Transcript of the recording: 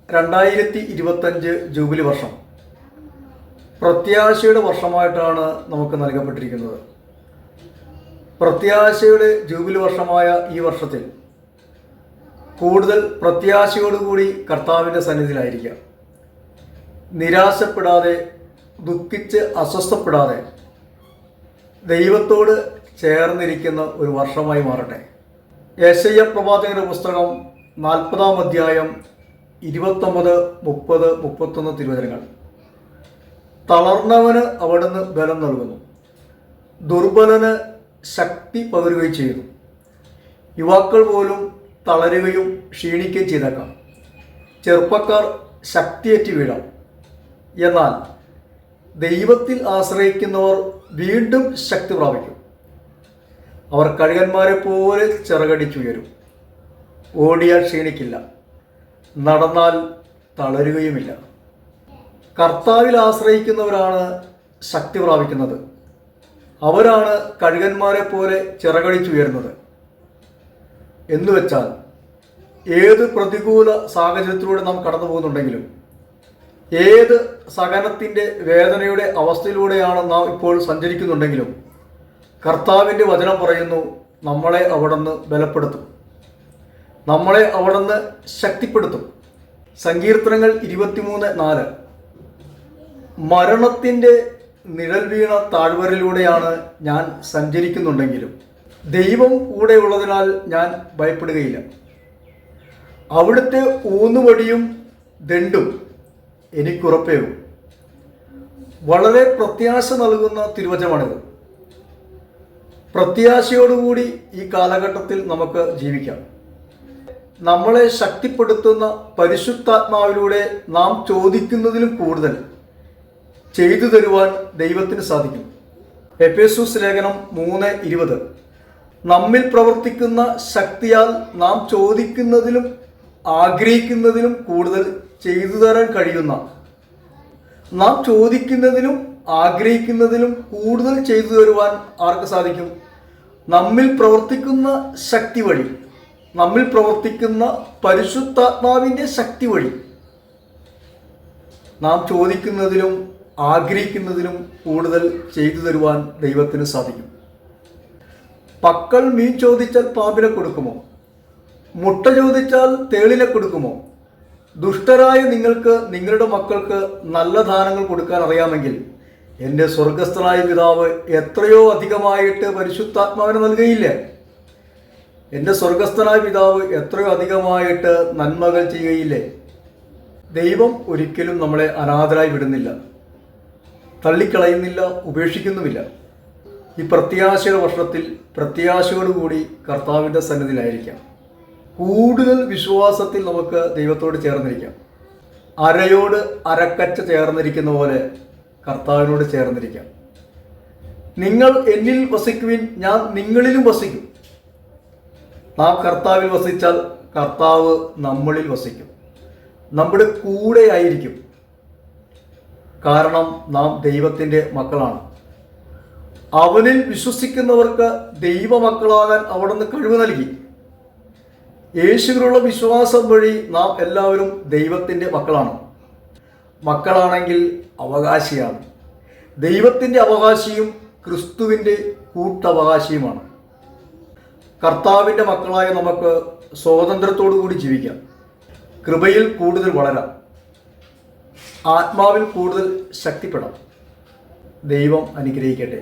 2025 jubilee വർഷം പ്രത്യാശയുടെ വർഷമായിട്ടാണ് നമുക്ക് നൽകപ്പെട്ടിരിക്കുന്നത്. പ്രത്യാശയുടെ ജൂബിലി വർഷമായ ഈ വർഷത്തിൽ കൂടുതൽ പ്രത്യാശയോടുകൂടി കർത്താവിൻ്റെ സന്നിധിയിലായിരിക്കാം. നിരാശപ്പെടാതെ, ദുഃഖിച്ച് അസ്വസ്ഥപ്പെടാതെ ദൈവത്തോട് ചേർന്നിരിക്കുന്ന ഒരു വർഷമായി മാറട്ടെ. യെശയ്യാ പ്രവാചകന്റെ പുസ്തകം 40-ാം അധ്യായം 29, 30, 31 തിരുവചനങ്ങൾ. തളർന്നവന് അവിടുന്ന് ബലം നൽകുന്നു, ദുർബലന് ശക്തി പകരുകയും ചെയ്യുന്നു. യുവാക്കൾ പോലും തളരുകയും ക്ഷീണിക്കുകയും ചെയ്തേക്കാം. ചെറുപ്പക്കാർ ശക്തിയേറ്റ് വീഴാം. എന്നാൽ ദൈവത്തിൽ ആശ്രയിക്കുന്നവർ വീണ്ടും ശക്തി പ്രാപിക്കും. അവർ കഴുകന്മാരെ പോലെ ചിറകടിച്ചുയരും. ഓടിയാൽ ക്ഷീണിക്കില്ല, നടന്നാൽ തളരുകയുമില്ല. കർത്താവിൽ ആശ്രയിക്കുന്നവരാണ് ശക്തി പ്രാപിക്കുന്നത്. അവരാണ് കഴുകന്മാരെ പോലെ ചിറകടിച്ചുയരുന്നത്. എന്നുവെച്ചാൽ ഏത് പ്രതികൂല സാഹചര്യത്തിലൂടെ നാം കടന്നു പോകുന്നുണ്ടെങ്കിലും, ഏത് സഹനത്തിൻ്റെ വേദനയുടെ അവസ്ഥയിലൂടെയാണ് നാം ഇപ്പോൾ സഞ്ചരിക്കുന്നുണ്ടെങ്കിലും, കർത്താവിൻ്റെ വചനം പറയുന്നു, നമ്മളെ അവിടുന്ന് ബലപ്പെടുത്തും, നമ്മളെ അവിടുന്ന് ശക്തിപ്പെടുത്തും. സങ്കീർത്തനങ്ങൾ 23:4. മരണത്തിൻ്റെ നിഴൽ വീണ താഴ്വരയിലൂടെയാണ് ഞാൻ സഞ്ചരിക്കുന്നുണ്ടെങ്കിലും ദൈവം കൂടെയുള്ളതിനാൽ ഞാൻ ഭയപ്പെടുകയില്ല. അവിടുത്തെ ഊന്നുവടിയും ദണ്ഡും എനിക്കുറപ്പേകും. വളരെ പ്രത്യാശ നൽകുന്ന തിരുവചനമാണിത്. പ്രത്യാശയോടുകൂടി ഈ കാലഘട്ടത്തിൽ നമുക്ക് ജീവിക്കാം. നമ്മളെ ശക്തിപ്പെടുത്തുന്ന പരിശുദ്ധാത്മാവിലൂടെ നാം ചോദിക്കുന്നതിലും കൂടുതൽ ചെയ്തു തരുവാൻ ദൈവത്തിന് സാധിക്കും. എഫേസ്യസ് ലേഖനം 3:20. നമ്മിൽ പ്രവർത്തിക്കുന്ന ശക്തിയാൽ നാം ചോദിക്കുന്നതിലും ആഗ്രഹിക്കുന്നതിലും കൂടുതൽ ചെയ്തു തരാൻ കഴിയുന്ന, നാം ചോദിക്കുന്നതിലും ആഗ്രഹിക്കുന്നതിലും കൂടുതൽ ചെയ്തു തരുവാൻ ആർക്ക് സാധിക്കും? നമ്മിൽ പ്രവർത്തിക്കുന്ന ശക്തി വഴി, നമ്മിൽ പ്രവർത്തിക്കുന്ന പരിശുദ്ധാത്മാവിൻ്റെ ശക്തി വഴി നാം ചോദിക്കുന്നതിലും ആഗ്രഹിക്കുന്നതിലും കൂടുതൽ ചെയ്തു തരുവാൻ ദൈവത്തിന് സാധിക്കും. പക്കൽ മീൻ ചോദിച്ചാൽ പാമ്പിനെ കൊടുക്കുമോ? മുട്ട ചോദിച്ചാൽ തേളിനെ കൊടുക്കുമോ? ദുഷ്ടരായ നിങ്ങൾക്ക് നിങ്ങളുടെ മക്കൾക്ക് നല്ല ദാനങ്ങൾ കൊടുക്കാൻ അറിയാമെങ്കിൽ എൻ്റെ സ്വർഗസ്ഥനായ പിതാവ് എത്രയോ അധികമായിട്ട് പരിശുദ്ധാത്മാവിനെ നൽകുകയില്ലേ? എൻ്റെ സ്വർഗസ്ഥനായ പിതാവ് എത്രയോ അധികമായിട്ട് നന്മകൾ ചെയ്യുകയില്ലേ? ദൈവം ഒരിക്കലും നമ്മളെ അനാഥരായി വിടുന്നില്ല, തള്ളിക്കളയുന്നില്ല, ഉപേക്ഷിക്കുന്നുമില്ല. ഈ പ്രത്യാശയുടെ വർഷത്തിൽ പ്രത്യാശയോടുകൂടി കർത്താവിൻ്റെ സന്നിധിയിലായിരിക്കാം. കൂടുതൽ വിശ്വാസത്തിൽ നമുക്ക് ദൈവത്തോട് ചേർന്നിരിക്കാം. അരയോട് അരക്കച്ച ചേർന്നിരിക്കുന്ന പോലെ കർത്താവിനോട് ചേർന്നിരിക്കാം. നിങ്ങൾ എന്നിൽ വസിക്കുവിൻ, ഞാൻ നിങ്ങളിലും വസിക്കും. നാം കർത്താവിൽ വസിച്ചാൽ കർത്താവ് നമ്മളിൽ വസിക്കും, നമ്മുടെ കൂടെ ആയിരിക്കും. കാരണം നാം ദൈവത്തിൻ്റെ മക്കളാണ്. അവനിൽ വിശ്വസിക്കുന്നവർക്ക് ദൈവമക്കളാകാൻ അവിടുന്ന് കഴിവ് നൽകി. യേശുവിലുള്ള വിശ്വാസം വഴി നാം എല്ലാവരും ദൈവത്തിൻ്റെ മക്കളാണ്. മക്കളാണെങ്കിൽ അവകാശിയാണ്. ദൈവത്തിൻ്റെ അവകാശിയും ക്രിസ്തുവിൻ്റെ കൂട്ടവകാശിയുമാണ്. കർത്താവിൻ്റെ മക്കളായ നമുക്ക് സ്വാതന്ത്ര്യത്തോടു കൂടി ജീവിക്കാം. കൃപയിൽ കൂടുതൽ വളരാം, ആത്മാവിൽ കൂടുതൽ ശക്തിപ്പെടാം. ദൈവം അനുഗ്രഹിക്കട്ടെ.